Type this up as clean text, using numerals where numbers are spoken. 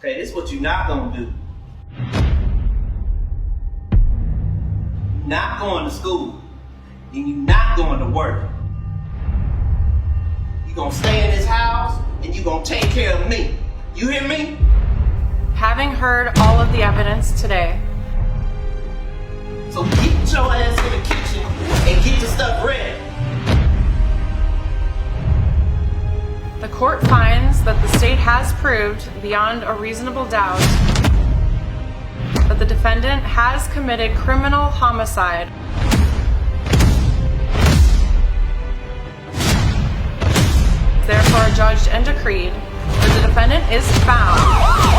Okay, this is what you're not gonna do. You're not going to school, and you're not going to work. You're gonna stay in this house, and you're gonna take care of me. You hear me? Having heard all of the evidence today, So get your ass in the kitchen and get the stuff ready. the court finds that the state has proved beyond a reasonable doubt that the defendant has committed criminal homicide. Therefore, judged and decreed that the defendant is found